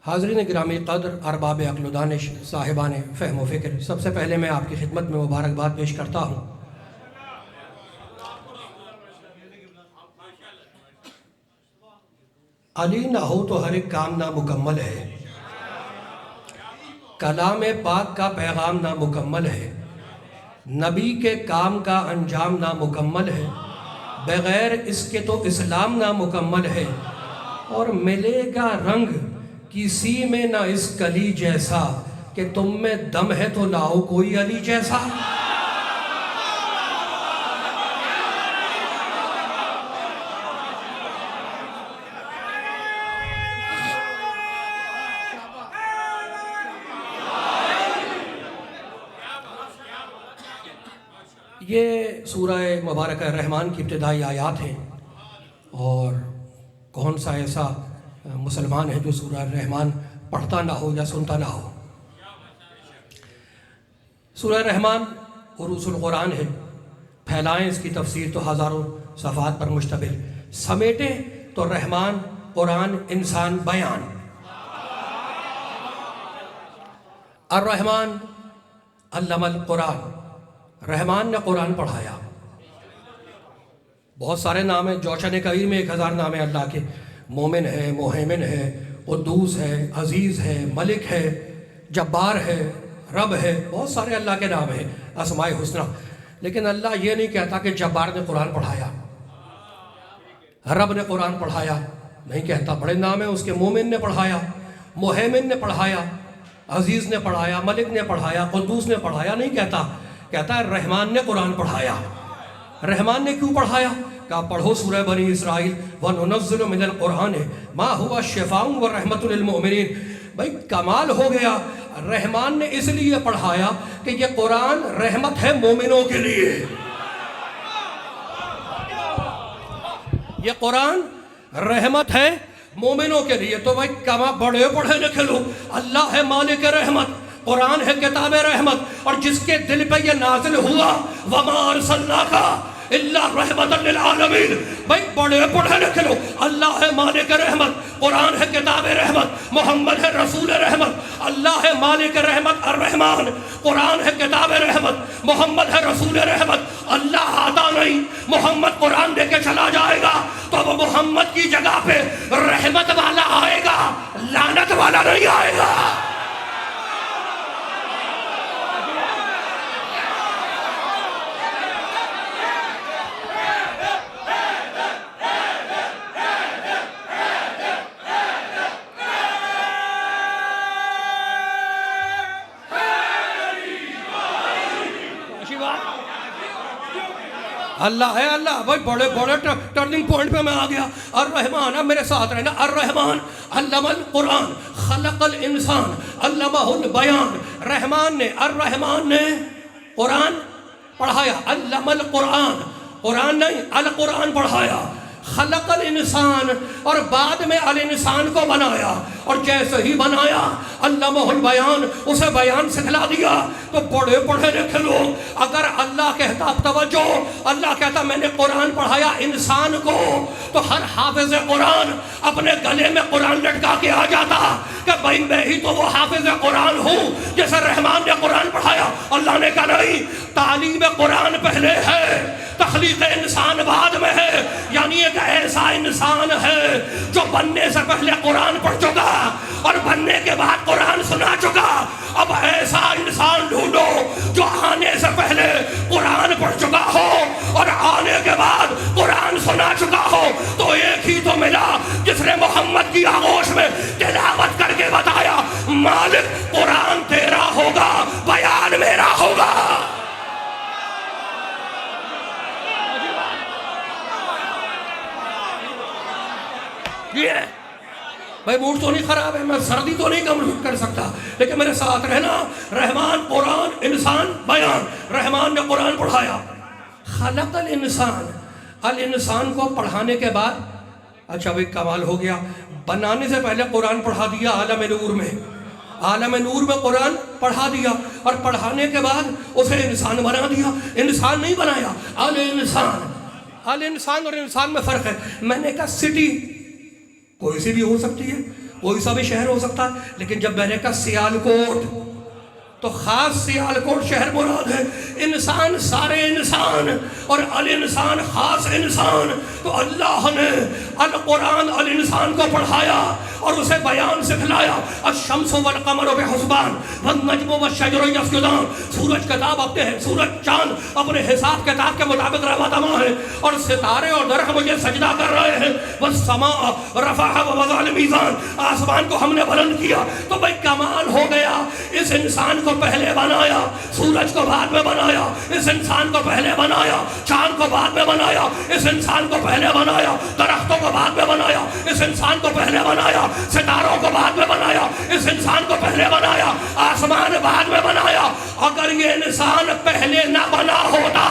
حاضرین گرامی قدر، ارباب عقل و دانش، صاحبان فہم و فکر، سب سے پہلے میں آپ کی خدمت میں مبارکباد پیش کرتا ہوں۔ علی نہ ہو تو ہر ایک کام نامکمل ہے، کلام پاک کا پیغام نامکمل ہے، نبی کے کام کا انجام نامکمل ہے، بغیر اس کے تو اسلام نامکمل ہے، اور ملے گا رنگ کسی میں نہ اس کلی جیسا، کہ تم میں دم ہے تو لاؤ کوئی علی جیسا۔ یہ سورہ مبارکہ رحمان کی ابتدائی آیات ہیں، اور کون سا ایسا مسلمان ہے جو سورہ رحمان پڑھتا نہ ہو یا سنتا نہ ہو۔ سورہ رحمان عروس القرآن ہے، پھیلائیں اس کی تفسیر تو ہزاروں صفحات پر مشتمل، سمیٹیں تو رحمان، قرآن، انسان، بیان۔ الرحمن علم القرآن، رحمان نے قرآن پڑھایا۔ بہت سارے نام ہیں، جوشن کبیر میں 1000 نام ہیں اللہ کے، مومن ہے، محیمن ہے، قدوس ہے، عزیز ہے، ملک ہے، جبار ہے، رب ہے، بہت سارے اللہ کے نام ہیں، اسماء حسنہ۔ لیکن اللہ یہ نہیں کہتا کہ جبار نے قرآن پڑھایا، رب نے قرآن پڑھایا، نہیں کہتا۔ بڑے نام ہیں اس کے، مومن نے پڑھایا، محیمن نے پڑھایا، عزیز نے پڑھایا، ملک نے پڑھایا، قدوس نے پڑھایا، نہیں کہتا۔ کہتا ہے رحمان نے قرآن پڑھایا۔ رحمان نے کیوں پڑھایا؟ کہا پڑھو سورہ بنی اسرائیل، وَنُنَزِّلُ مِنَ الْقُرْآنِ مَا هُوَ شِفَاءٌ وَرَحْمَةٌ لِلْمُؤْمِنِينَ۔ بھائی کمال ہو گیا، رحمان نے اس لیے پڑھایا کہ یہ قرآن رحمت ہے مومنوں کے لیے۔ یہ قرآن رحمت ہے مومنوں کے لیے۔ تو بھائی کما بڑے پڑھے لکھے لوگ، اللہ ہے مالک رحمت، قرآن ہے کتاب رحمت، اور جس کے دل پہ یہ نازل ہوا وَمَا أَرْسَلْنَاكَ إِلَّا رَحْمَةً لِلْعَالَمِينَ۔ بھائی بڑے پڑھے لکھے لو، اللہ ہے مالک رحمت، قرآن ہے کتاب رحمت، محمد ہے رسول رحمت، اللہ ہے مالک رحمت الرحمن، قرآن ہے کتاب رحمت، محمد ہے رسول رحمت۔ اللہ آتا نہیں، محمد قرآن دے کے چلا جائے گا تو وہ محمد کی جگہ پہ رحمت والا آئے گا، لعنت والا نہیں آئے گا۔ اللہ ہے اللہ۔ بھائی بڑے بڑے ٹرننگ پوائنٹ پہ میں آ گیا۔ الرحمن، اب میرے ساتھ رہنا، الرحمن علم القرآن خلق الانسان علمہ البیان۔ رحمان نے، الرحمن نے قرآن پڑھایا، علم القرآن، قرآن نہیں القرآن پڑھایا، خلق الانسان، اور بعد میں الانسان کو بنایا، اور جیسے ہی بنایا علمہ البیان، اسے بیان سکھلا دیا۔ تو بڑے پڑھے لکھے لوگ، اگر اللہ کہتا، اب توجہ، اللہ کہتا میں نے قرآن پڑھایا انسان کو، تو ہر حافظ قرآن اپنے گلے میں قرآن لٹکا کے آ جاتا کہ بھائی میں ہی تو وہ حافظ قرآن ہوں جیسے رحمان نے قرآن پڑھایا۔ اللہ نے کہا نہیں، تعلیم قرآن پہلے ہے، تخلیق انسان بعد میں ہے۔ یعنی ایک ایسا انسان ہے جو بننے سے پہلے قرآن پڑھ چکا اور بننے کے بعد قرآن سنا چکا۔ اب ایسا انسان ڈھونڈو جو آنے سے پہلے قرآن پڑھ چکا ہو اور آنے کے بعد قرآن سنا چکا ہو۔ تو ایک ہی تو ملا جس نے محمد کی آغوش میں تلاوت کر کے بتایا، مالک قرآن تیرا ہوگا، بیان میرا ہوگا۔ یہ بھائی موڈ تو نہیں خراب ہے، میں سردی تو نہیں کم کر سکتا، لیکن میرے ساتھ رہنا، رحمان قرآن، انسان بیان۔ رحمان نے قرآن پڑھایا، خلق الانسان، الانسان کو پڑھانے کے بعد، اچھا بھائی کمال ہو گیا، بنانے سے پہلے قرآن پڑھا دیا عالم نور میں، عالم نور میں قرآن پڑھا دیا، اور پڑھانے کے بعد اسے انسان بنا دیا۔ انسان نہیں بنایا، الانسان۔ الانسان اور انسان میں فرق ہے۔ میں نے کہا سٹی کوئی سی بھی ہو سکتی ہے، کوئی سا بھی شہر ہو سکتا ہے، لیکن جب میں نے کہا سیالکوٹ تو خاص سیالکوٹ شہر مراد ہے۔ انسان سارے انسان اور الانسان خاص انسان، تو اللہ نے القرآن الانسان کو پڑھایا اور اسے بیان سکھلایا۔ الشمس والقمر بحسبان والنجم والشجر یسجدان، سورج کتاب اپنے سورج چاند اپنے حساب کتاب کے مطابق رواں ہے، اور ستارے اور درخت مجھے سجدہ کر رہے ہیں۔ والسماء رفعها ووضع الميزان، آسمان کو ہم نے بلند کیا۔ تو بھائی کمال ہو گیا، اس انسان کو پہلے بنایا، سورج کو بعد میں بنایا، اس انسان کو پہلے بنایا، چاند کو بعد میں بنایا، اس انسان کو پہلے بنایا، درختوں کو بعد میں بنایا، اس انسان کو پہلے بنایا، ستاروں کو بعد میں بنایا، اس انسان کو پہلے بنایا، آسمان بعد میں بنایا۔ اگر یہ انسان پہلے نہ بنا ہوتا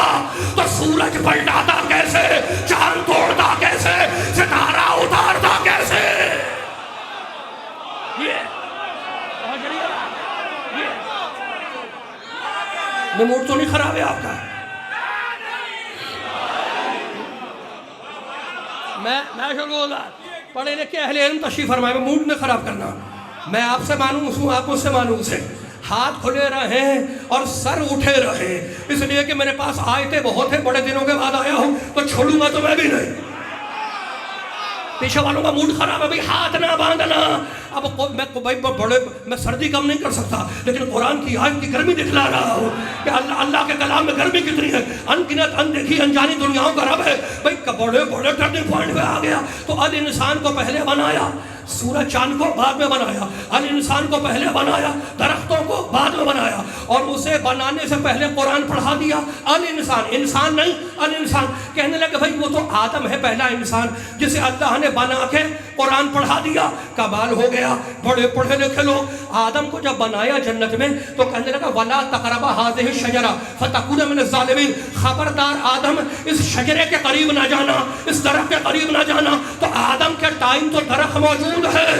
تو سورج پلٹاتا کیسے، چاند توڑتا کیسے، ستارہ اتارتا کیسے؟ موڈ تو نہیں خراب ہے آپ کا؟ میں شروع پڑھے لکھے اہل علم تشریف فرمائے، میں موڈ نہیں خراب کرنا۔ میں آپ سے مانوس ہوں، آپ مجھ سے مانوس ہیں۔ ہاتھ کھلے رہیں اور سر اٹھے رہیں، اس لیے کہ میرے پاس آیتیں بہت ہیں، بڑے دنوں کے بعد آیا ہوں تو چھوڑوں گا تو میں بھی نہیں۔ پیچھے والوں کا موڈ خراب ہے، بھئی ہاتھ نہ باندھنا۔ اب میں سردی کم نہیں کر سکتا، لیکن قرآن کی آیت کی گرمی دکھلا رہا ہوں کہ اللہ کے کلام میں گرمی کتنی ہے۔ انگنت اندیکھی انجانی دنیاوں کا رب ہے۔ بھئی بڑے ٹرننگ پوائنٹ پہ آ گیا، تو الانسان کو پہلے بنایا، سورج چاند کو بعد میں بنایا، الانسان کو پہلے بنایا، درختوں کو بعد میں بنایا، اور اسے بنانے سے پہلے قرآن پڑھا دیا۔ الانسان، انسان نہیں الانسان۔ کہنے لگے بھائی وہ تو آدم ہے پہلا انسان جسے اللہ نے بنا کے قرآن پڑھا دیا۔ کمال ہو گیا، بڑے پڑھے لکھے لوگ۔ آدم کو جب بنایا جنت میں تو کہنے لگا وَلَا تَقْرَبَا هَٰذِهِ الشَّجَرَةَ فَتَكُونَ مِنَ الظَّالِمِينَ، خبردار آدم اس شجرے کے قریب نہ جانا، اس درخت کے قریب نہ جانا۔ تو آدم کے ٹائم تو درخت موجود ہے،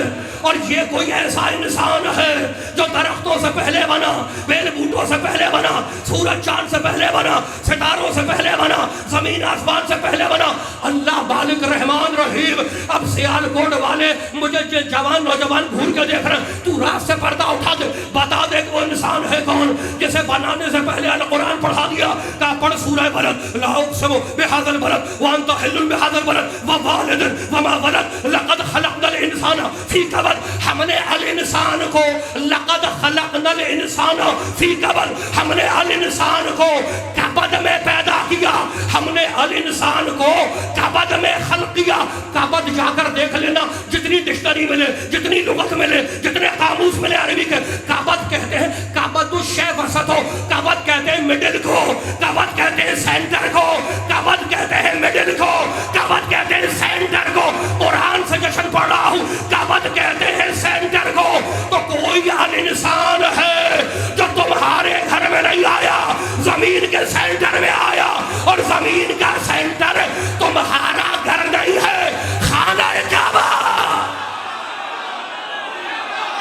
اور یہ کوئی ایسا انسان ہے جو درختوں سے پہلے بنا، بیل بوٹوں سے پہلے بنا، سورج چاند سے پہلے بنا، ستاروں سے پہلے بنا، زمین آسمان سے پہلے بنا۔ اللہ بالغ رحمان رحیم۔ اب سیالکوٹ والے مجھے جوان نوجوان گھور کے دیکھ رہے ہیں، تو رات سے پردہ اٹھا دے، بتا دے کہ وہ انسان ہے کون جسے بنانے سے پہلے القرآن پڑھا دیا۔ کہا پڑھ سورہ بلد، لا اقسم بہذا البلد وانت حل بہذا البلد ووالد وما ولد لقد خلقنا الانسان فی کبد۔ ہم نے الانسان کو لقد خلقنا الانسان فی کبد، ہم نے الانسان کو کبد میں پیدا کیا، ہم نے الانسان کو کبد میں خلق کیا۔ کبد جا کر دیکھ لینا، جتنی ڈکشنری ملے، جتنی لغت ملے، جتنے قاموس ملے عربی کے، کبد کہتے ہیں کبد الشے وسط ہو، کبد کہتے ہیں مڈل کو، کبد کہتے ہیں سینٹر کو، کبد کہتے ہیں مڈل کو، کبد کہتے ہیں سینٹر کو۔ قرآن سے جشن پڑھ رہا ہوں، کبد کہتے ہیں سینٹر کو۔ تو کوئی الانسان ہے جو تمہارے گھر میں نہیں آیا، زمین کے سینٹر میں آیا، اور زمین کا سینٹر تمہارا گھر نہیں ہے، خانہ کعبہ۔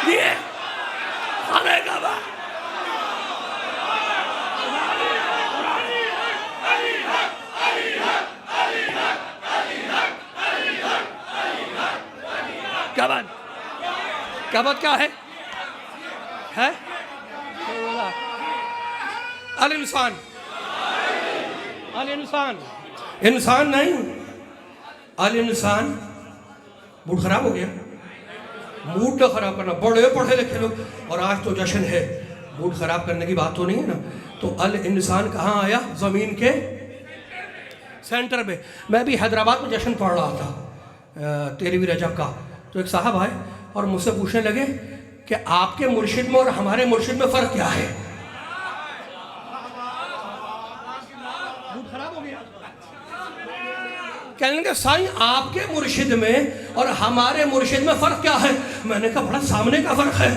یہ خانہ کعبہ۔ کبد کیا ہے؟ الانسان، الانسان، انسان نہیں الانسان۔ موڈ خراب ہو گیا؟ موڈ نہ خراب کرنا، بڑے پڑھے لکھے لوگ، اور آج تو جشن ہے، موڈ خراب کرنے کی بات تو نہیں ہے نا۔ تو الانسان کہاں آیا؟ زمین کے سینٹر میں۔ میں بھی حیدرآباد میں جشن پڑھ رہا تھا 13ویں رجب کا، تو ایک صاحب آئے اور مجھ سے پوچھنے لگے کہ آپ کے مرشد میں اور ہمارے مرشد میں فرق کیا ہے؟ کہنے لگے سائیں آپ کے مرشد میں اور ہمارے مرشد میں فرق کیا ہے؟ میں نے کہا بڑا سامنے کا فرق ہے۔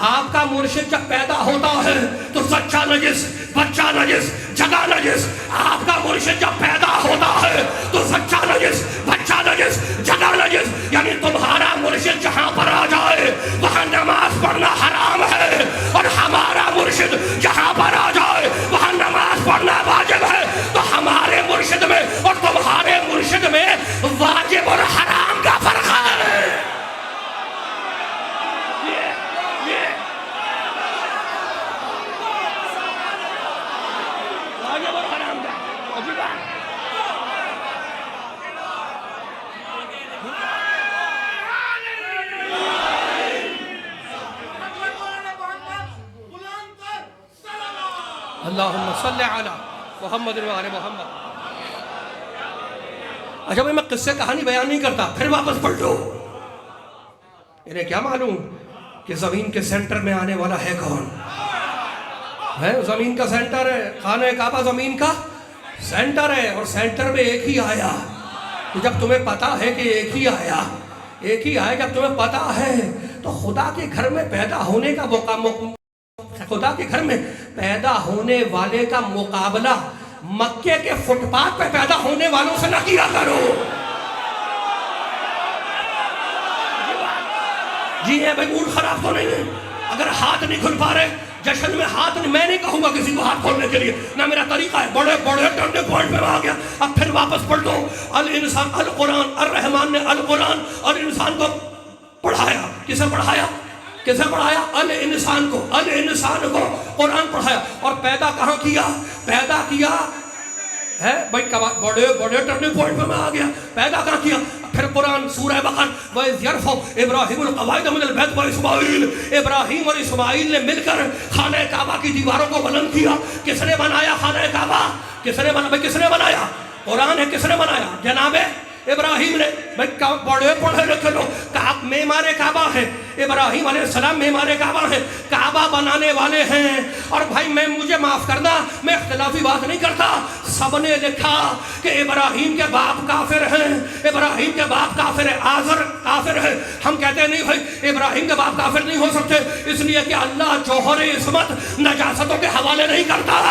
آپ کا مرشد جب پیدا ہوتا ہے تو زچہ نجس، بچہ نجس، جگہ نجس۔ آپ کا مرشد جب پیدا ہوتا ہے تو زچہ نجس، بچہ نجس، جگہ نجس۔ یعنی تمہارا مرشد جہاں پر آ جائے وہاں نماز پڑھنا حرام ہے، اور ہمارا مرشد جہاں پر آ جائے وہاں نماز پڑھنا واجب ہے۔ تو ہمارے مرشد میں اور تمہارے مرشد میں واجب اور حرام کا فرق ہے۔ اللہم صلی علی محمد و آل محمد. اچھا بھائی میں قصے کہانی بیان نہیں کرتا، پھر واپس پڑھ لو. انہیں کیا معلوم کہ زمین کے سینٹر میں آنے والا ہے کون؟ ہے زمین کا سینٹر ہے، خانہ کعبہ زمین کا سینٹر ہے، اور سینٹر میں ایک ہی آیا. تو جب تمہیں پتا ہے کہ ایک ہی آیا، جب تمہیں پتا ہے تو خدا کے گھر میں پیدا ہونے کا خدا کے گھر میں پیدا ہونے والے کا مقابلہ مکے کے فٹ پاتھ پہ پیدا ہونے والوں سے نہ کیا کرو. جی ہے بھائی، موڈ خراب تو نہیں ہے؟ اگر ہاتھ نہیں کھل پا رہے جشن میں ہاتھ نہیں، میں نہیں کہوں گا کسی کو ہاتھ کھولنے کے لیے، نہ میرا طریقہ ہے. بڑے بڑے ٹرننگ پوائنٹ پہ آ گیا. اب پھر واپس پڑھ دو. الانسان، القرآن، الرحمن نے القرآن اور انسان کو پڑھایا. کسے پڑھایا؟ الانسان کو قرآن پڑھایا. اور پیدا کہاں کیا؟ پیدا کیا ہے بھائی بڑے بڑے ٹرننگ پوائنٹ پہ میں آ گیا. پیدا کہاں کیا؟ پھر قرآن سورہ بقرہ وَإِذْ يَرْفَعُ إِبْرَاهِيمُ الْقَوَاعِدَ مِنَ الْبَيْتِ وَإِسْمَاعِيلُ، ابراہیم اور اسماعیل نے مل کر خانہ کعبہ کی دیواروں کو بلند کیا. کس نے بنایا خانہ کعبہ؟ کس نے بنایا؟ قرآن ہے. کس نے بنایا؟ جناب ابراہیم نے. بھائی بڑے پڑھے لکھے لوگ معمار کعبہ ہے. ابراہیم علیہ السلام معمار کعبہ ہے، کعبہ بنانے والے ہیں. اور بھائی مجھے معاف کرنا، میں اختلافی بات نہیں کرتا. سب نے لکھا کہ ابراہیم کے باپ کافر ہیں، ابراہیم کے باپ کافر ہے، آزر کافر ہے. ہم کہتے ہیں نہیں بھائی ابراہیم کے باپ کافر نہیں ہو سکتے، اس لیے کہ اللہ جوہر عصمت نجاستوں کے حوالے نہیں کرتا.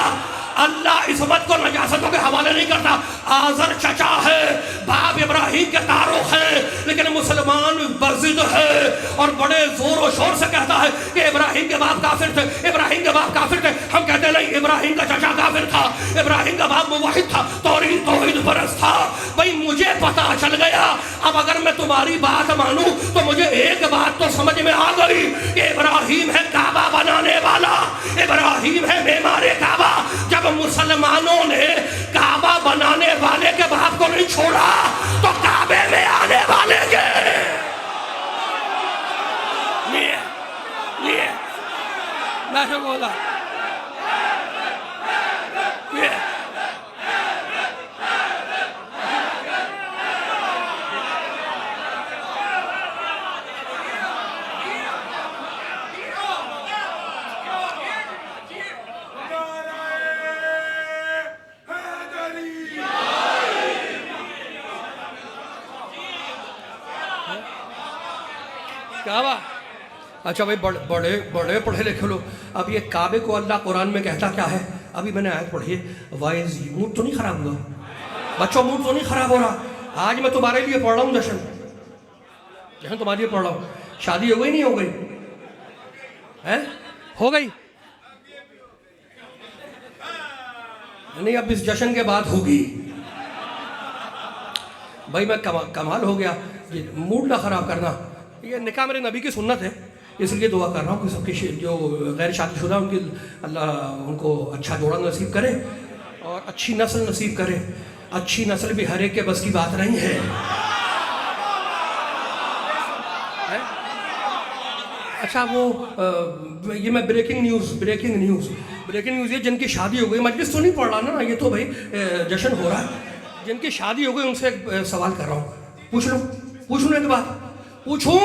اللہ عصمت کو نجاستوں کے حوالے نہیں کرتا. آزر چچا ہے، باپ ابراہیم کے تعارف ہے، لیکن مسلمان بضد ہے اور بڑے زور و شور سے کہتا ہے کہ ابراہیم کے باپ کافر تھے، ابراہیم کے باپ کافر تھے. ہم کہتے ہیں نہیں، ابراہیم کا چچا کافر تھا، ابراہیم کا باپ موحد تھا، توحید پرست تھا. بھائی مجھے پتا چل گیا. اب اگر میں تمہاری بات مانوں تو مجھے ایک بات تو سمجھ میں آ گئی کہ ابراہیم ہے کعبہ بنانے والا، ابراہیم ہے معمار کعبہ. جب مسلمانوں نے کعبہ بنانے والے کے باپ کو نہیں چھوڑا تو کعبے میں آنے والے کے لیے میں نے بولا کعبہ. اچھا بھائی بڑے پڑھے لکھے لو. اب یہ کعبے کو اللہ قرآن میں کہتا کیا ہے؟ ابھی میں نے آیت پڑھی ہے. وائز موڈ تو نہیں خراب ہوا بچوں؟ موڈ تو نہیں خراب ہو رہا؟ آج میں تمہارے لیے پڑھ رہا ہوں جشن تمہارے لیے پڑھ رہا ہوں. شادی ہو گئی نہیں ہو گئی؟ ہو گئی نہیں؟ اب اس جشن کے بعد ہوگی. بھائی میں کمال ہو گیا. یہ موڈ نہ خراب کرنا. یہ نکاح میرے نبی کی سنت ہے، اس لیے دعا کر رہا ہوں کہ سب کی جو غیر شادی شدہ ان کی اللہ ان کو اچھا جوڑا نصیب کرے اور اچھی نسل نصیب کرے. اچھی نسل بھی ہر ایک کے بس کی بات نہیں ہے. اچھا وہ یہ میں بریکنگ نیوز یہ جن کی شادی ہو گئی، مجلس تو نہیں پڑھ رہا نا، یہ تو بھائی جشن ہو رہا ہے. جن کی شادی ہو گئی ان سے ایک سوال کر رہا ہوں. پوچھ لوں ایک بات پوچھوں؟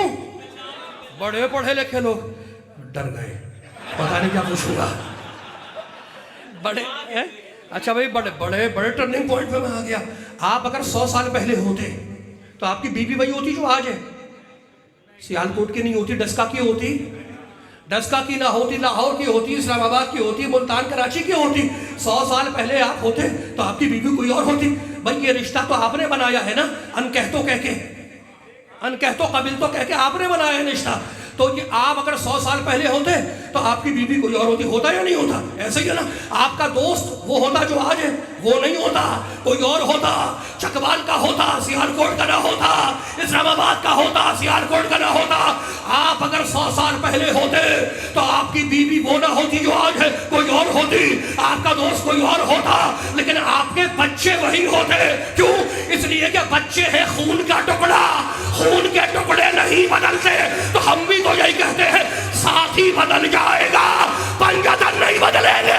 بڑے پڑھے لکھے لوگ ڈر گئے، پتہ نہیں کیا پوچھوں گا. اچھا بھائی بڑے ٹرننگ پوائنٹ پہ میں آ گیا. آپ اگر 100 سال پہلے ہوتے تو آپ کی بیوی وہی ہوتی جو آج ہے. سیالکوٹ کی نہیں ہوتی، ڈسکا کی ہوتی، ڈسکا کی نہ ہوتی، لاہور کی ہوتی، اسلام آباد کی ہوتی، ملتان کراچی کی ہوتی. 100 سال پہلے آپ ہوتے تو آپ کی بیوی کوئی اور ہوتی. بھائی یہ رشتہ تو آپ نے بنایا ہے نا، انکہتوں قبل تو کہہ کے آپ نے بنایا ہے رشتہ. تو یہ آپ اگر 100 سال پہلے ہوتے تو آپ کی بیوی کوئی اور ہوتی. ہوتا یا نہیں ہوتا؟ ایسے ہی ہے نا. آپ کا دوست وہ ہوتا جو آج ہے، وہ نہیں ہوتا، کوئی اور ہوتا. چکوال کا ہوتا، سیالکوٹ کا نہ ہوتا، اسلام آباد کا ہوتا، سیالکوٹ کا نہ ہوتا. آپ اگر 100 سال پہلے ہوتے تو آپ کی بیوی وہ نہ ہوتی جو آج ہے، کوئی اور ہوتی. آپ کا دوست کوئی اور ہوتا، لیکن آپ کے بچے وہی ہوتے. کیوں؟ اس لیے کہ بچے ہیں خون کا ٹکڑا. خون کے ٹکڑے نہیں بدلتے. تو ہم بھی تو یہی کہتے ہیں، ساتھی بدل جائے گا، پنجتن نہیں بدلیں گے.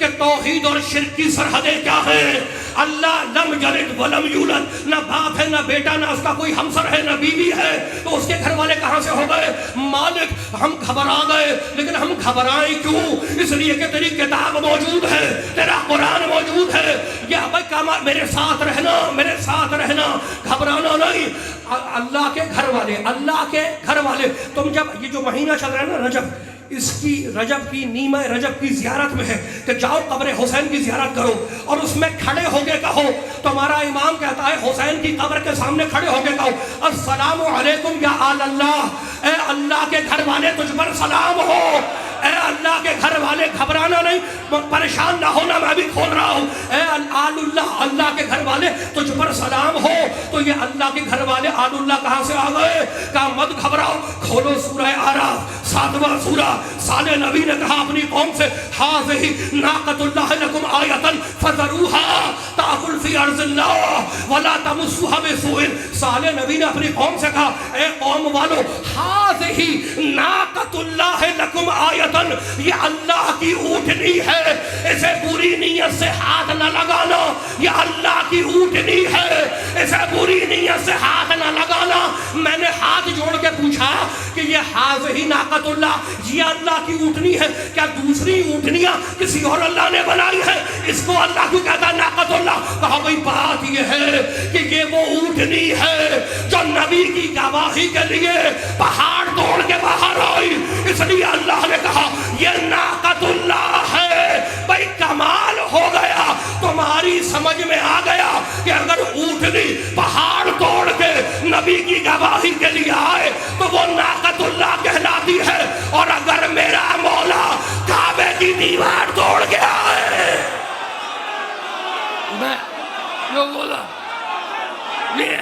کہ توحید اور شرک کی سرحدیں کیا ہیں. اللہ لم یلد ولم یولد، نہ باپ ہے نہ بیٹا، نہ اس کا کوئی ہمسر ہے نہ بیوی ہے، تو اس کے گھر والے کہاں سے ہو گئے؟ مالک. ہم گھبرا گئے، لیکن ہم گھبرائیں کیوں؟ اس لیے کہ تیری کتاب موجود ہے، تیرا قرآن موجود ہے. یا بھائی کمال، میرے ساتھ رہنا، میرے ساتھ رہنا، گھبرانا نہیں. اللہ کے گھر والے، اللہ کے گھر والے. تم جب یہ جو مہینہ چل رہا ہے نا رجب، اس کی رجب کی نیمہ رجب کی زیارت میں ہے کہ جاؤ قبر حسین کی زیارت کرو اور اس میں کھڑے ہو کے کہو. تمہارا امام کہتا ہے حسین کی قبر کے سامنے کھڑے ہو کے کہو السلام علیکم یا آل اللہ، اے اللہ کے گھر والے تجھ پر سلام ہو. اے اللہ کے گھر والے، گھبرانا نہیں، پریشان نہ ہونا، میں بھی کھول رہا ہوں. اے آل اللہ، اللہ کے گھر والے تجھ پر سلام ہو. تو یہ اللہ کے گھر والے آل اللہ کہاں سے آ گئے؟ کہا مت گھبراؤ، کھولو سورہ آراف 7واں سورہ. صالح نبی نے کہا اپنی قوم سے ہاذہ ناقۃ اللہ لکم آیۃ فذروها تأکل فی ارض اللہ ولا تمسوها بسوء. صالح نبی نے اپنی قوم سے کہا اے قوم والو، ہاذہ ناقۃ اللہ لکم آیۃ، یہ اللہ کی اونٹنی ہے، اسے بری نیت سے ہاتھ نہ لگانا. یہ اللہ کی اونٹنی ہے، اسے بری نیت سے ہاتھ نہ لگانا. میں نے ہاتھ جوڑ کے پوچھا کہ یہ ہاذہ ناقۃ اللہ، یہ اللہ کی اونٹنی ہے، کیا دوسری اونٹنیاں کسی اور اللہ نے بنائی ہے؟ اس کو اللہ کیوں کہتا ہے ناقۃ اللہ؟ کہا بھئی بات یہ ہے کہ یہ وہ اونٹنی ہے جو نبی کی گواہی کے لیے پہاڑ توڑ کے باہر آئی. اس لیے اللہ نے کہا یہ ناقۃ اللہ ہے. بھئی کمال ہو گیا، تمہاری سمجھ میں آ گیا کہ اگر اونٹنی پہاڑ توڑ کے نبی کی گواہی کے لیے آئے تو وہ ناقۃ اللہ کہلاتی ہے. اور اگر میرا مولا کعبے کی دیوار توڑ کے آئے، میں جو بولا یہ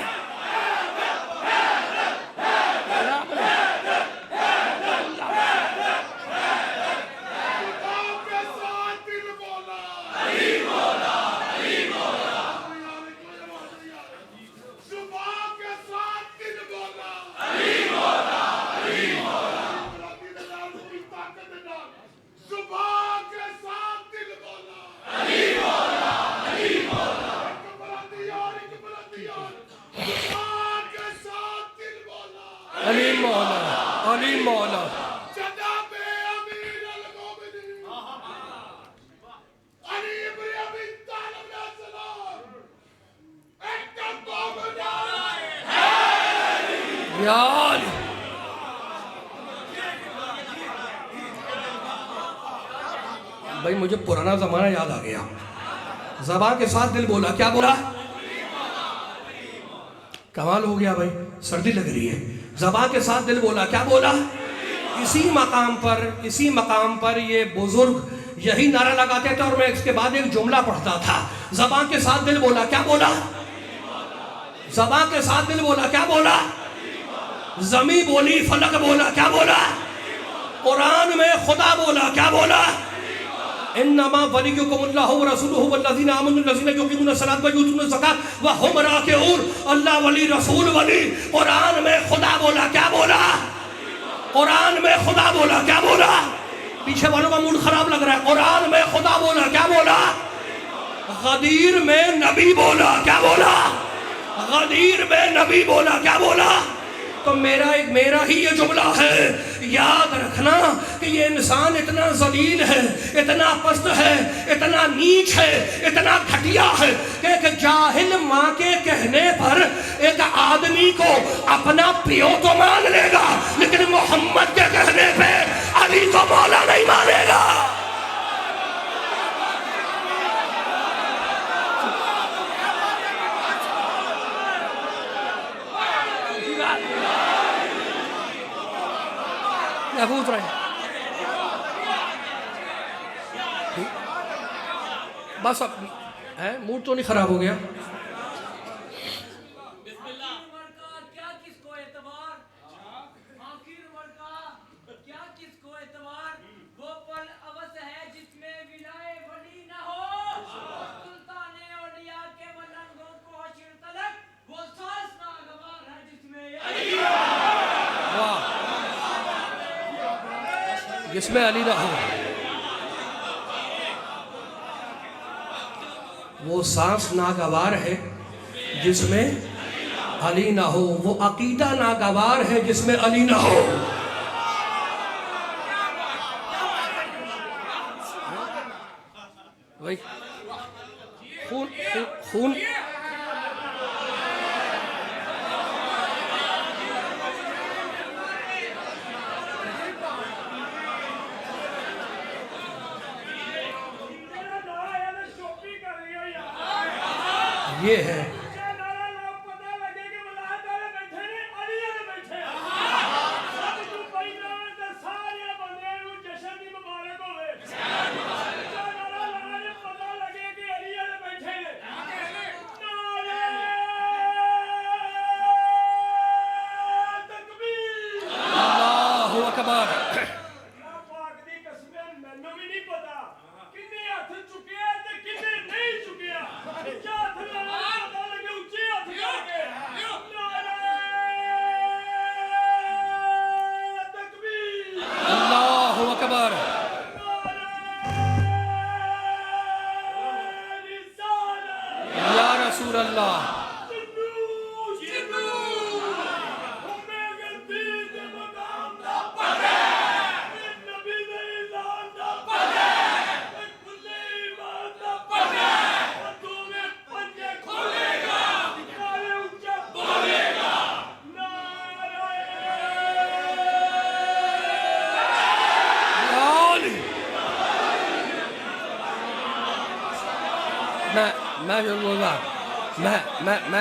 علی مولا، علی مولا. جناب امیر المومنین علی ابن ابی طالب علیہ السلام ایک مومن یا علی. بھائی مجھے پرانا زمانہ یاد آ گیا. زبان کے ساتھ دل بولا، کیا بولا؟ کمال ہو گیا بھائی، سردی لگ رہی ہے. زبان کے ساتھ دل بولا، کیا بولا؟ اسی مقام پر یہ بزرگ یہی نعرہ لگاتے تھے اور میں اس کے بعد ایک جملہ پڑھتا تھا. زبان کے ساتھ دل بولا، کیا بولا؟ زبان کے ساتھ دل بولا، کیا بولا؟ زمین بولی، فلک بولا، کیا بولا؟ قرآن میں خدا بولا، کیا بولا؟ انما ولیکم اللہ ورسولہ والذین آمنوا الذین یقیمون الصلاۃ ویؤتون الزکاۃ وہم راکعون. اللہ ولی، رسول ولی. قرآن میں خدا بولا، کیا بولا؟ قرآن میں خدا بولا، کیا بولا؟ پیچھے والوں کا موڈ خراب لگ رہا ہے. قرآن میں خدا بولا، کیا بولا؟ غدیر میں نبی بولا، کیا بولا؟ غدیر میں نبی بولا، کیا بولا؟ تو میرا ہی یہ جملہ ہے. یاد رکھنا کہ یہ انسان اتنا ذلیل ہے، اتنا پست ہے، اتنا نیچ ہے، اتنا گھٹیا ہے کہ ایک جاہل ماں کے کہنے پر ایک آدمی کو اپنا پیو تو مان لے گا، لیکن محمد کے کہنے پہ علی کو مولا نہیں مانے گا. پوچھ رہے بس اب موڈ تو نہیں خراب ہو گیا. جس میں علی نہ ہو. وہ سانس ناگوار ہے جس میں علی نہ ہو، وہ عقیدہ ناگوار ہے جس میں علی نہ ہو۔ بھائی خون خون یہ ہے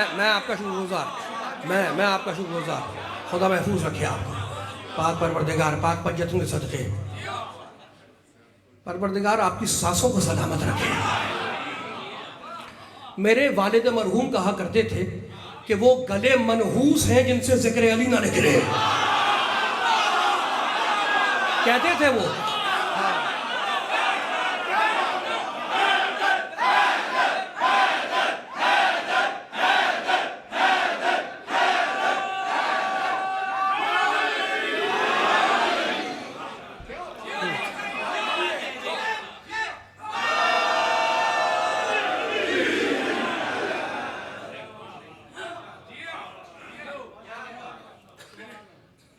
میں آپ کا شکر گزار خدا محفوظ رکھے آپ کو، پاک پروردگار، پاک پنجتوں کے صدقے پروردگار آپ کی سانسوں کو سلامت رکھے۔ میرے والد مرحوم کہا کرتے تھے کہ وہ گلے منحوس ہیں جن سے ذکر علی نہ نکلے، کہتے تھے وہ۔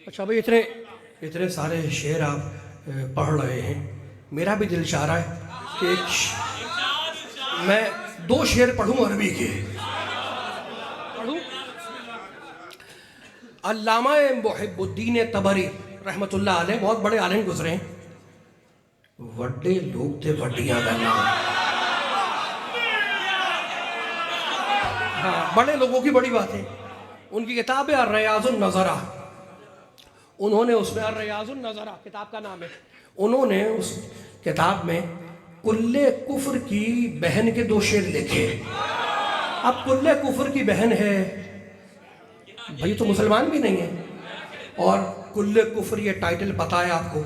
اچھا بھئی اتنے سارے شعر آپ پڑھ رہے ہیں، میرا بھی دل چاہ رہا ہے کہ میں 2 شعر پڑھوں عربی کے۔ پڑھوں؟ علامہ محب الدین طبری رحمت اللہ علیہ بہت بڑے عالم گزرے ہیں، وڈے لوگ تھے وڈیاں گلنا، ہاں بڑے لوگوں کی بڑی بات ہے۔ ان کی کتاب ہے الریاض النظرہ، انہوں نے اس میں الریاض النظرہ کتاب کا نام ہے، انہوں نے اس کتاب میں کل کفر کی بہن کے 2 شعر لکھے۔ اب کل کفر کی بہن ہے بھائی تو مسلمان بھی نہیں ہے، اور کل کفر یہ ٹائٹل پتہ ہے آپ کو،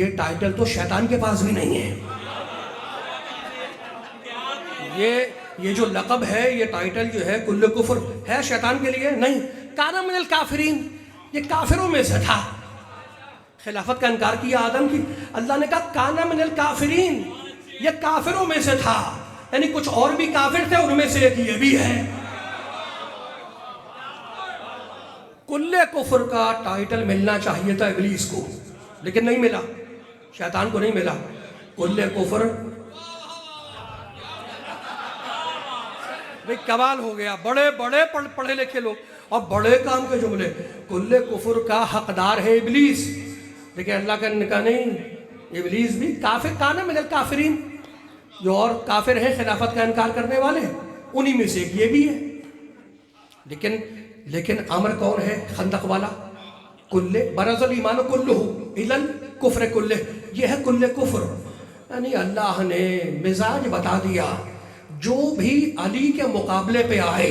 یہ ٹائٹل تو شیطان کے پاس بھی نہیں ہے، یہ جو لقب ہے، یہ ٹائٹل جو ہے کل کفر ہے شیطان کے لیے نہیں۔ کان من الکافرین، یہ کافروں میں سے تھا، خلافت کا انکار کیا آدم کی، اللہ نے کہا کان من الکافرین، یہ کافروں میں سے تھا، یعنی کچھ اور بھی کافر تھے، ان میں سے ایک یہ بھی ہے۔ کل کفر کا ٹائٹل ملنا چاہیے تھا ابلیس کو، لیکن نہیں ملا، شیطان کو نہیں ملا۔ کل کفر بھئی کمال ہو گیا، بڑے بڑے پڑھے لکھے لوگ اور بڑے کام کے جملے، کل کفر کا حقدار ہے ابلیس، لیکن اللہ کا نکاح نہیں، ابلیس بھی کافر، کان من الکافرین، جو اور کافر ہیں خلافت کا انکار کرنے والے، انہی میں سے ایک یہ بھی ہے۔ لیکن امر کون ہے خندق والا؟ کل برز الایمان کلہ الی الکفر کلہ، یہ ہے کل کفر، یعنی اللہ نے مزاج بتا دیا، جو بھی علی کے مقابلے پہ آئے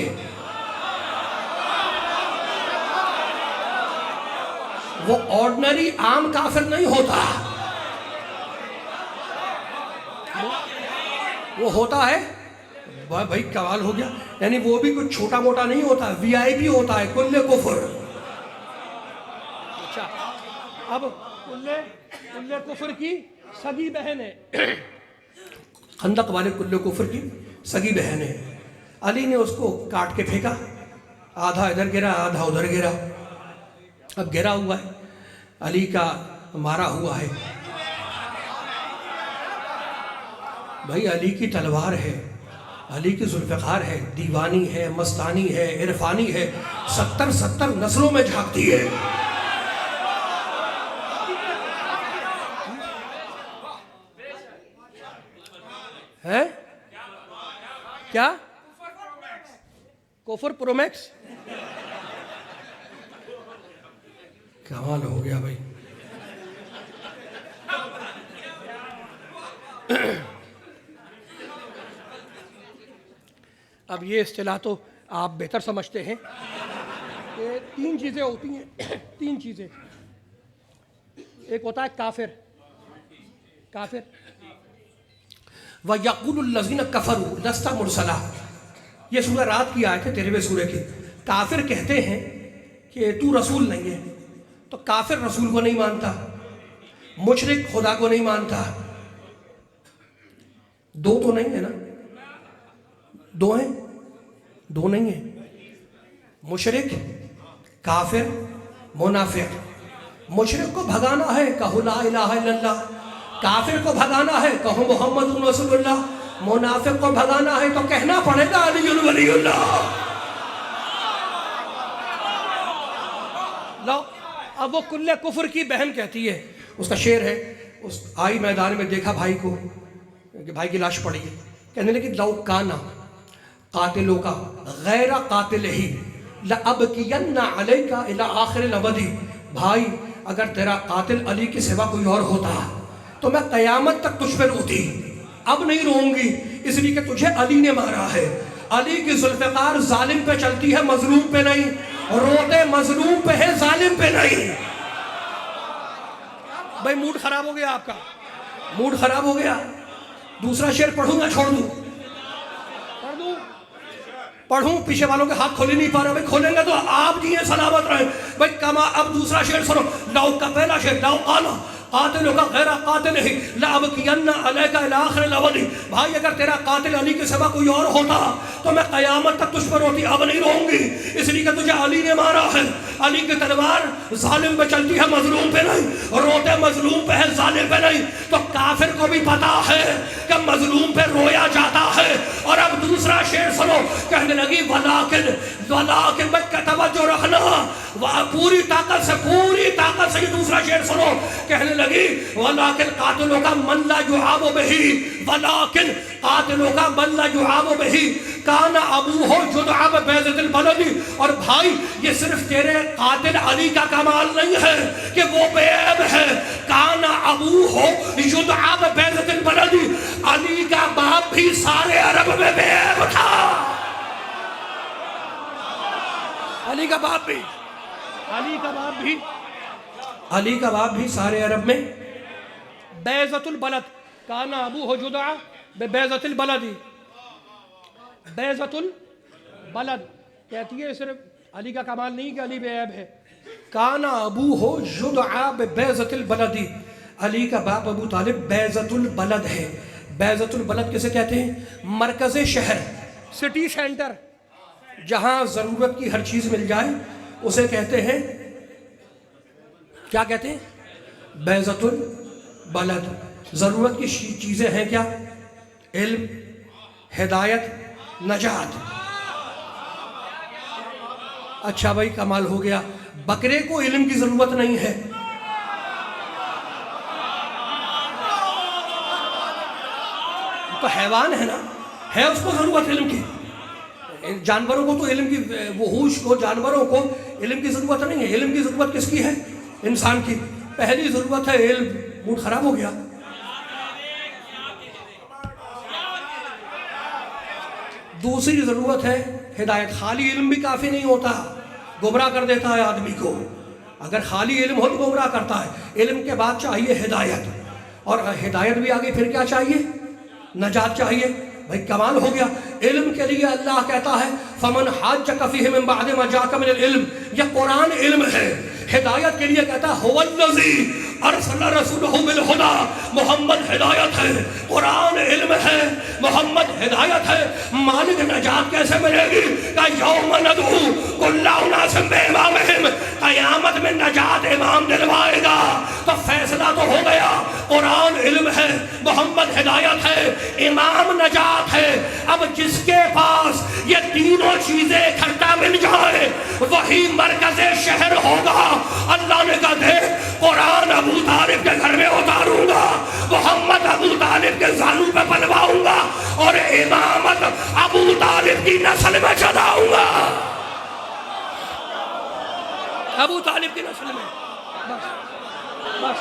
وہ آرڈنری عام کافر نہیں ہوتا، وہ ہوتا ہے بھائی کمال ہو گیا، یعنی وہ بھی کچھ چھوٹا موٹا نہیں ہوتا، وی آئی پی ہوتا ہے کل کفر۔ اچھا اب کل کفر کی سگی بہن ہے خندق والے کل کفر کی سگی بہن ہے. علی نے اس کو کاٹ کے پھینکا, آدھا ادھر گرا آدھا ادھر گرا. اب گرا ہوا ہے, علی کا مارا ہوا ہے. بھائی علی کی تلوار ہے, علی کی ذوالفقار ہے, دیوانی ہے, مستانی ہے, عرفانی ہے, 70 نسلوں میں جھانکتی ہے. ہے کیا کوفر پرو میکس, کمال ہو گیا بھائی. اب یہ اصطلاح تو آپ بہتر سمجھتے ہیں کہ 3 چیزیں ہوتی ہیں. 3 چیزیں. ایک ہوتا ہے کافر, کافر. وَيَقُولُ الَّذِينَ كَفَرُوا لَسْتَ مُرْسَلًا, یہ سورہ رات کی آیت ہے 13ویں سورہ کی. کافر کہتے ہیں کہ تو رسول نہیں ہے. تو کافر رسول کو نہیں مانتا, مشرک خدا کو نہیں مانتا. 2 تو نہیں ہے نا, 2 ہیں, 2 نہیں ہیں. مشرک, کافر, منافق. مشرک کو بھگانا ہے کہو لا الہ الا اللہ, کافر کو بھگانا ہے کہو محمد رسول اللہ, منافق کو بھگانا ہے تو کہنا پڑے گا علی ولی اللہ. لو اب وہ کل کفر کی بہن کہتی ہے, اس کا شعر ہے, اس آئی میدان میں دیکھا بھائی کو کہ بھائی کی لاش پڑی ہے, کہنے لگی لو کانا قاتلوں کا غیر قاتل ہی لأبکین علیکا الی آخر الابدی. بھائی اگر تیرا قاتل علی کے سوا کوئی اور ہوتا تو میں قیامت تک تجھ پہ روتی, اب نہیں روں گی, اس لیے کہ تجھے علی نے مارا ہے. علی کی ذوالفقار ظالم پہ چلتی ہے, مظلوم پہ نہیں. روتے مظلوم پہ ہے, ظالم پہ نہیں. بھائی موڈ خراب ہو گیا آپ کا, موڈ خراب ہو گیا. دوسرا شعر پڑھوں یا چھوڑ دوں؟ پڑھوں؟ پیچھے والوں کے ہاتھ کھولے نہیں پا رہا. بھائی کھولیں گے تو آپ جیے سلامت رہیں. بھائی کما, اب دوسرا شعر سنو. لو کا پہلا شعر, لو قانا قاتلوں کا غیر قاتل ہی لأبکین علیکا الی آخر الابدی. بھائی اگر تیرا قاتل علی کے سوا کوئی اور ہوتا تو میں قیامت تک تجھ پر روتی, اب نہیں رہوں گی, اس لیے کہ تجھے علی نے مارا ہے. علی کی تلوار ظالم پہ چلتی ہے, مظلوم پہ نہیں. روتے مظلوم پہ ہے, ظالم پہ نہیں. تو کافر کو بھی پتا ہے کہ مظلوم پہ رویا جاتا ہے. اور اب دوسرا شعر سنو, کہنے لگی ولیکن میں توجہ رکھنا, پوری طاقت سے یہ دوسرا شعر سنو. کہنے لگی ولیکن قاتلوں کا من لا یعاب بہی, ولیکن قاتلوں کا من لا یعاب بہی کان ابوہ یدعى ببیضۃ البلد. اور بھائی یہ صرف تیرے قاتل علی کا کمال نہیں ہے کہ وہ بے عیب ہے. کان ابوہ یدعى ببیضۃ البلد, علی کا باپ بھی سارے عرب میں بے عیب تھا. علی کا باپ بھی, علی کا باپ بھی سارے عرب میں بیضۃ البلد. کان ابوہ یدعى ببیضۃ البلد. بیضۃ البلد کہتی ہے صرف علی کا کمال نہیں کہ علی بے عیب ہے. کان ابوہ یدعى ببیضۃ البلد, علی کا باپ ابو طالب بیضۃ البلد ہے. بیضۃ البلد کسے کہتے ہیں؟ مرکز شہر, سٹی سینٹر, جہاں ضرورت کی ہر چیز مل جائے اسے کہتے ہیں, کیا کہتے ہیں؟ بیضۃ البلد. ضرورت کی چیزیں ہیں کیا؟ علم, ہدایت, نجات. اچھا بھائی کمال ہو گیا. بکرے کو علم کی ضرورت نہیں ہے, تو حیوان ہے نا, ہے اس کو ضرورت علم کی. جانوروں کو تو علم کی, وحوش کو, جانوروں کو علم کی ضرورت نہیں ہے. علم کی ضرورت کس کی ہے؟ انسان کی. پہلی ضرورت ہے علم. موڈ خراب ہو گیا. دوسری ضرورت ہے ہدایت. خالی علم بھی کافی نہیں ہوتا, گمراہ کر دیتا ہے آدمی کو. اگر خالی علم ہو تو گمراہ کرتا ہے. علم کے بعد چاہیے ہدایت, اور ہدایت بھی آگے پھر کیا چاہیے؟ نجات چاہیے. بھائی کمال ہو گیا. علم کے لیے اللہ کہتا ہے فمن حاجک فیہ من بعد ما جاءک من العلم, یہ قرآن علم ہے. ہدایت کے لیے کہتا ہے هو الذی ارسل رسولہ بالہدی، محمد ہدایت ہے، قرآن علم ہے، محمد ہدایت ہے۔ مالک نجات کیسے ملے گی؟ کہ یوم ندعو کل اناس بامامہم، قیامت میں نجات امام دلوائے گا۔ تو فیصلہ تو ہو گیا، قرآن علم ہے، محمد ہدایت ہے، امام نجات ہے۔ اب جس کے پاس یہ تینوں چیزیں اکٹھا مل جائے وہی مرکز شہر ہوگا۔ اللہ نے کہا دیکھ، قرآن ابو طالب کے گھر میں اتاروں گا، محمد ابو طالب کے زانو پہ پلواؤں گا، اور امامت ابو طالب کی نسل میں چلاؤں گا۔ ابو طالب کی نسل میں، بس بس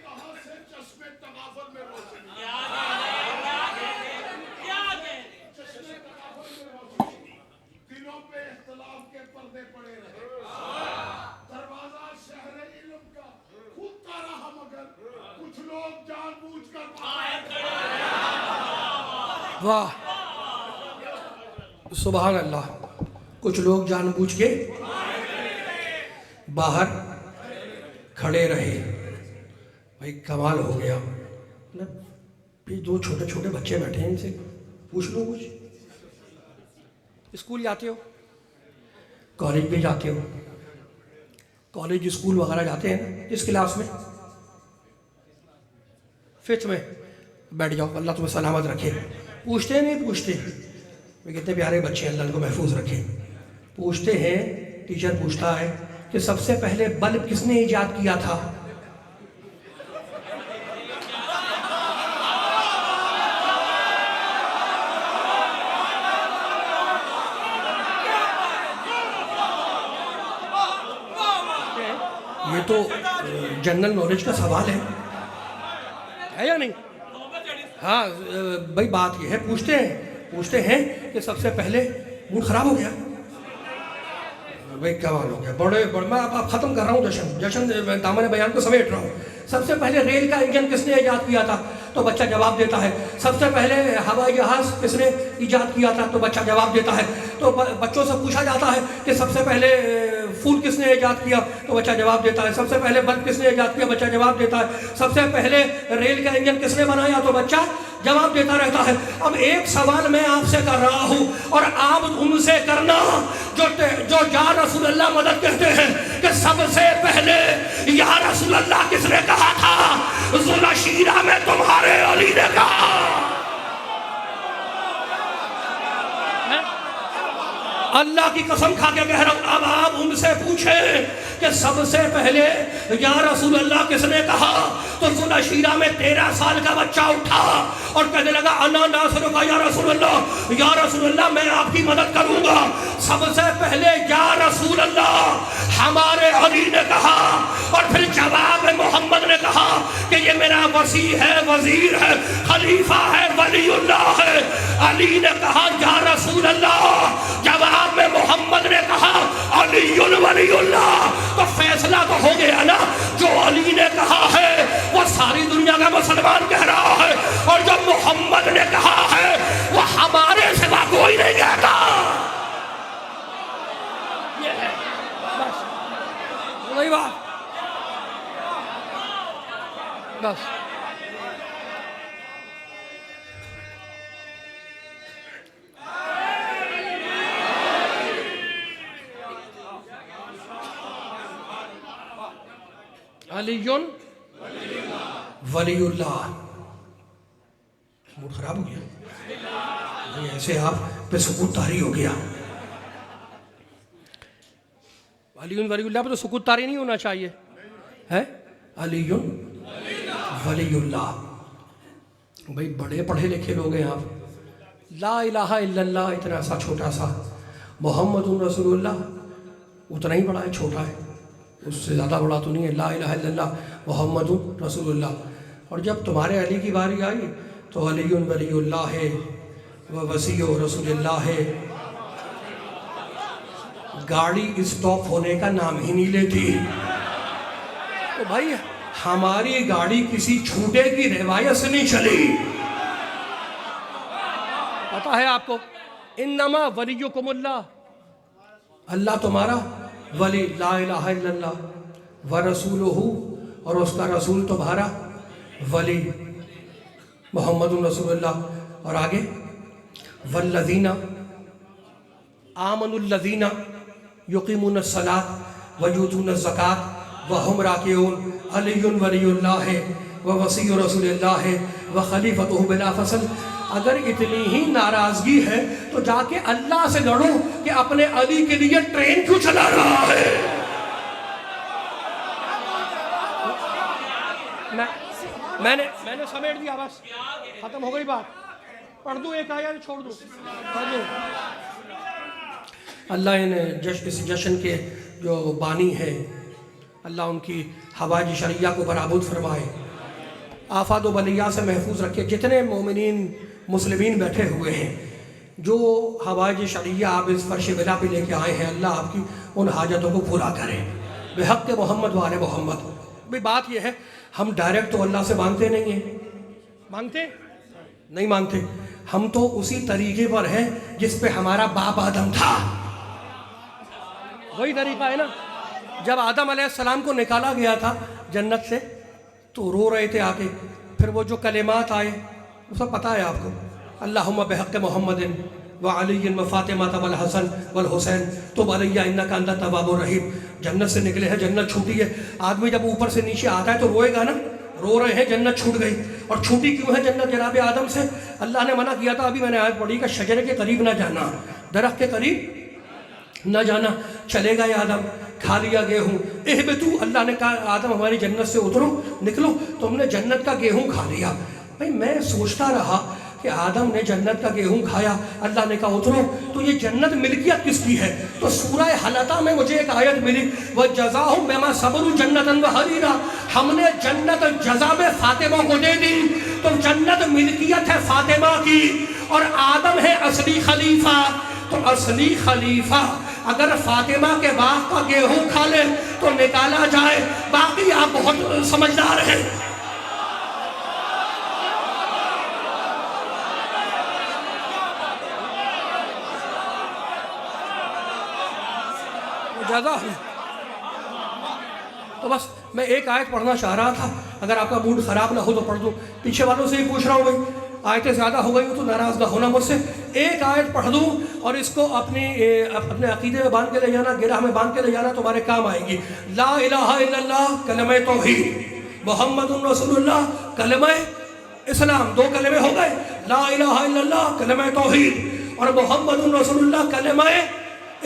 کہاں سے چشمے تغافل میں روشنی، چشمے تغافل میں روشنی، دلوں پہ اختلاف کے پردے پڑے رہے، دروازہ شہر علم کا خود کا رہا، مگر کچھ لوگ جان بوجھ کر واہ سبحان اللہ، کچھ لوگ جان بوجھ کے باہر کھڑے رہے۔ بھائی کمال ہو گیا، دو چھوٹے چھوٹے بچے بیٹھے ہیں، ان سے پوچھ لو کچھ۔ اسکول جاتے ہو، کالج بھی جاتے ہو، کالج اسکول وغیرہ جاتے ہیں، اس کلاس میں 5th میں بیٹھ جاؤ، اللہ تمہیں سلامت رکھے۔ پوچھتے ہیں نہیں پوچھتے؟ کتنے پیارے بچے ہیں، اللہ ان کو محفوظ رکھے۔ پوچھتے ہیں، ٹیچر پوچھتا ہے کہ سب سے پہلے بلب کس نے ایجاد کیا تھا؟ یہ تو جنرل نالج کا سوال ہے یا نہیں؟ ہاں بھائی بات یہ ہے، پوچھتے ہیں کہ سب سے پہلے موڈ خراب ہو گیا، بھائی کمال ہو گیا، بڑے میں اب ختم کر رہا ہوں جشن دامن بیان کو سمیٹ رہا ہوں۔ سب سے پہلے ریل کا انجن کس نے ایجاد کیا تھا؟ تو بچہ جواب دیتا ہے۔ سب سے پہلے ہوائی جہاز کس نے ایجاد کیا تھا؟ تو بچہ جواب دیتا ہے۔ تو بچوں سے پوچھا جاتا ہے کہ سب سے پہلے پھول کس نے ایجاد کیا؟ تو بچہ جواب دیتا ہے۔ سب سے پہلے بلب کس نے ایجاد کیا؟ بچہ جواب دیتا ہے۔ سب سے پہلے ریل کا انجن کس نے بنایا؟ تو بچہ جواب دیتا رہتا ہے۔ اب ایک سوال میں آپ سے کر رہا ہوں اور آپ ان سے کرنا جو یا رسول اللہ مدد کہتے ہیں کہ سب سے پہلے یا رسول اللہ کس نے کہا تھا؟ ذوالشیرہ میں تمہارے علی نے کہا۔ اللہ کی قسم کھا کے کہہ رہا ہوں، اب آپ ان سے پوچھیں کہ سب سے پہلے یا رسول اللہ کس نے کہا؟ تو ذوالشیرہ میں 13 سال کا بچہ اٹھا اور کہنے لگا انا ناصرک یا رسول اللہ، یا رسول اللہ میں آپ کی مدد کروں گا۔ سب سے پہلے یا رسول اللہ ہمارے علی نے کہا، اور پھر جواب محمد نے کہا کہ یہ میرا وصی ہے، وزیر ہے، خلیفہ ہے، ولی اللہ ہے۔ علی نے کہا یا رسول اللہ، جواب میں محمد نے کہا علی ولی اللہ۔ تو فیصلہ تو ہو گیا نا، جو علی نے کہا ہے وہ ساری دنیا کا مسلمان کہہ رہا ہے، اور جو محمد نے کہا ہے وہ ہمارے سوا کوئی نہیں کہتا۔ یہ ہے بس، وہی بات بس۔ علی ولی اللہ۔ موڈ خراب ہو گیا، ایسے آپ پہ سکوت طاری ہو گیا۔ علی ولی اللہ پہ تو سکوت طاری نہیں ہونا چاہیے ہے، علی ولی اللہ۔ بھائی بڑے پڑھے لکھے لوگ ہیں آپ، لا الہ الا اللہ اتنا سا چھوٹا سا، محمد رسول اللہ اتنا ہی بڑا ہے، چھوٹا ہے، اس سے زیادہ بڑا تو نہیں ہے، لا الہ الا اللہ محمد رسول اللہ۔ اور جب تمہارے علی کی باری آئی تو علی ولی اللہ ہے، وہ وسیع رسول اللہ ہے۔ گاڑی اسٹاپ ہونے کا نام ہی نہیں لیتی۔ تو بھائی ہماری گاڑی کسی چھوٹے کی روایت سے نہیں چلی، پتہ ہے آپ کو، انما ولیکم اللہ، اللہ تمہارا ولی، لا الہ الا اللہ ورسولہ، اور اس کا رسول تمہارا ولی محمد رسول اللہ. اور آگے والذین آمنوا الذین یقیمون الصلاۃ ویؤتون الزکاۃ وہم راکعون علی ولی اللہ ووصی رسول اللہ وخلیفتہ بلا فصل. اگر اتنی ہی ناراضگی ہے تو جا کے اللہ سے لڑو کہ اپنے علی کے لیے ٹرین کیوں چلا رہا ہے. میں نے سمیٹ دیا، بس ختم ہو گئی بات. پڑھ دوں ایک آیت چھوڑ دوں؟ پڑھ دوں. اللہ ان اس جشن کے جو بانی ہے، اللہ ان کی حوائج شرعیہ کو برآمد فرمائے، آفات و بلیات سے محفوظ رکھے. جتنے مومنین مسلمین بیٹھے ہوئے ہیں، جو حوائج شرعیہ آپ اس فرش ولا پہ لے کے آئے ہیں، اللہ آپ کی ان حاجتوں کو پورا کرے بحق محمد وآل محمد. بھئی بات یہ ہے، ہم ڈائریکٹ تو اللہ سے مانگتے نہیں ہیں. مانگتے نہیں مانگتے. ہم تو اسی طریقے پر ہیں جس پہ ہمارا باپ آدم تھا. وہی طریقہ ہے نا. جب آدم علیہ السلام کو نکالا گیا تھا جنت سے تو رو رہے تھے آ کے. پھر وہ جو کلمات آئے وہ سب پتہ ہے آپ کو. اللہم بحق محمد وعلی وفاطمہ والحسن والحسین تب علیہ انک انت التواب الرحیم. جنت سے نکلے ہیں، جنت چھوٹی ہے. آدمی جب اوپر سے نیچے آتا ہے تو روئے گا نا. رو رہے ہیں جنت چھوٹ گئی. اور چھوٹی کیوں ہے جنت جناب آدم سے؟ اللہ نے منع کیا تھا، ابھی میں نے آیت پڑھی کہ شجرے کے قریب نہ جانا، درخت کے قریب نہ جانا. چلے گئے آدم، کھا لیا گیہوں. اہبتو، اللہ نے کہا آدم ہماری جنت سے اترو، نکلو. تو ہم نے جنت کا گیہوں کھا لیا. بھائی میں سوچتا رہا کہ آدم نے جنت کا گیہوں کھایا، اللہ نے کہا اترو، تو یہ جنت ملکیت کس کی ہے؟ تو سورہ حلقہ میں مجھے ایک آیت ملی، وَجَزَاهُمْ بِمَا صَبَرُوا جَنَّةً وَحَرِيرًا. ہم نے جنت جزا میں فاطمہ کو دے دی. تو جنت ملکیت ہے فاطمہ کی، اور آدم ہے اصلی خلیفہ. تو اصلی خلیفہ اگر فاطمہ کے باغ کا گیہوں کھا لے تو نکالا جائے. باقی آپ بہت سمجھدار ہیں. تو بس میں ایک آیت پڑھنا چاہ رہا تھا. اگر آپ کا موڈ خراب نہ ہو تو پڑھ دوں. پیچھے والوں سے ہی پوچھ رہا ہوں بھائی آیتیں زیادہ ہو گئی ہوں تو ناراض نہ ہونا مجھ سے. ایک آیت پڑھ دوں اور اس کو اپنے عقیدے میں باندھ کے لے جانا، گرہ میں باندھ کے لے جانا، تمہارے کام آئے گی. لا الہ الا اللہ کلمہ توحید، محمد رسول اللہ کلمہ اسلام. دو کلمے ہو گئے. لا الہ الا اللہ کلمہ توحید اور محمد رسول اللہ کلمہ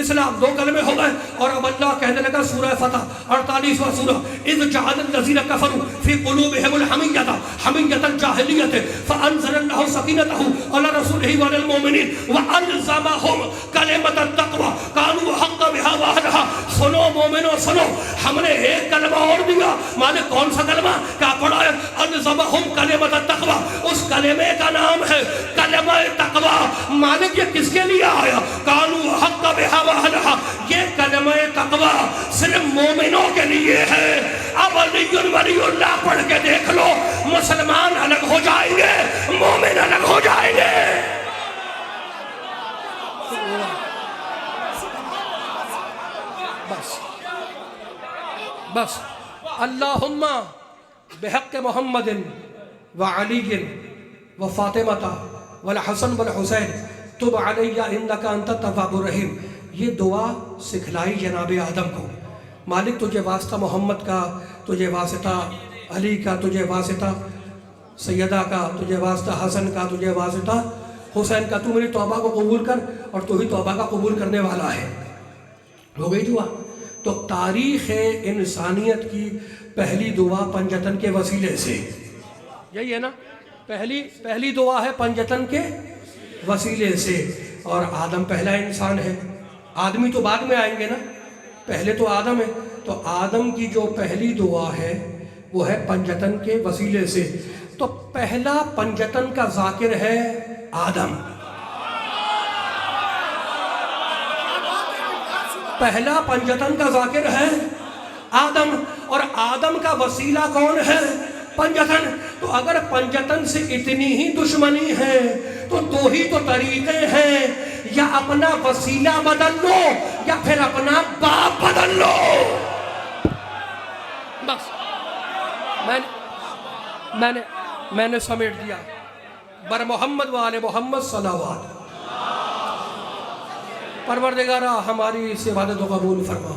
اسلام. دو کلمے ہو گئے. اور اب اللہ کہنے لگا سورہ فتح 48واں سورہ، اذ جعل الذین کفروا فی قلوبہم الحمیۃ حمیۃ الجاہلیۃ فانزل اللہ سکینتہ علی رسولہ وعلی المؤمنین والزمہم کلمۃ التقوی کانوا حق بہا واہلھا. سنو مومنو سنو، ہم نے ایک کلمہ اور دیا. مالک کون سا کلمہ؟ کیا پڑھا ہے؟ الزمہم کلمۃ التقوی. اس کلمے کا نام ہے کلمہ تقوی. مالک یہ کس کے لیے آیا؟ کانوا حق بہا واہلھا. یہ کلمہ تقوی صرف مومنوں کے لیے ہے. اب علی ولی اللہ پڑھ کے دیکھ لو، مسلمان الگ ہو جائیں گے، مومن الگ ہو جائیں گے. بس اللہم بحق محمد وعلی وفاطمہ والحسن والحسین تب علیہ انک انت التواب الرحیم. یہ دعا سکھلائی جناب آدم کو. مالک تجھے واسطہ محمد کا، تجھے واسطہ علی کا، تجھے واسطہ سیدہ کا، تجھے واسطہ حسن کا، تجھے واسطہ حسین کا. تو میری توبہ کو قبول کر اور تو ہی توبہ کا قبول کرنے والا ہے. ہو گئی دعا. تو تاریخ انسانیت کی پہلی دعا پنجتن کے وسیلے سے، یہی ہے نا، پہلی دعا ہے پنجتن کے وسیلے سے. اور آدم پہلا انسان ہے. آدمی تو بعد میں آئیں گے نا، پہلے تو آدم ہے. تو آدم کی جو پہلی دعا ہے وہ ہے پنجتن کے وسیلے سے. تو پہلا پنجتن کا ذاکر ہے آدم. پہلا پنجتن کا ذاکر ہے آدم. اور آدم کا وسیلہ کون ہے؟ پنجتن. تو اگر پنجتن سے اتنی ہی دشمنی ہے تو دو ہی تو طریقے ہیں، یا اپنا وسیلہ بدل لو یا پھر اپنا باپ بدل لو. بس میں نے سمیٹ دیا. بر محمد و آل محمد صلوات. پروردگارہ ہماری اس عبادت کو قبول فرما.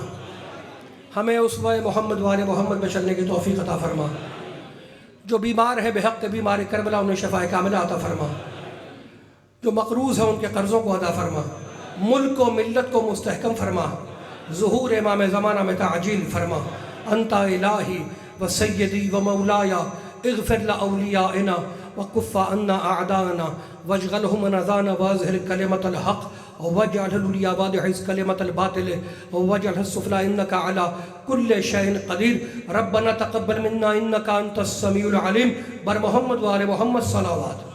ہمیں اسوہ محمد و آل محمد میں چلنے کی توفیق عطا فرما. جو بیمار ہے بحق بیمار کربلا انہیں شفاء کاملہ عطا فرما. جو مقروض ہیں ان کے قرضوں کو ادا فرما. ملک و ملت کو مستحکم فرما. ظہور امام زمانہ میں تعجیل فرما. انت الہی و سیدی و مولایا اغفر لأولیائنا وکف عنا اعداءنا واجعلهم نذانا واظہر کلمۃ الحق واجعل العلیا وادحز کلمۃ الباطل واجعل السفلی انک علی کل شیء قدیر. ربنا تقبل منا انک انت السمیع العلیم. بر محمد و آل محمد صلوات.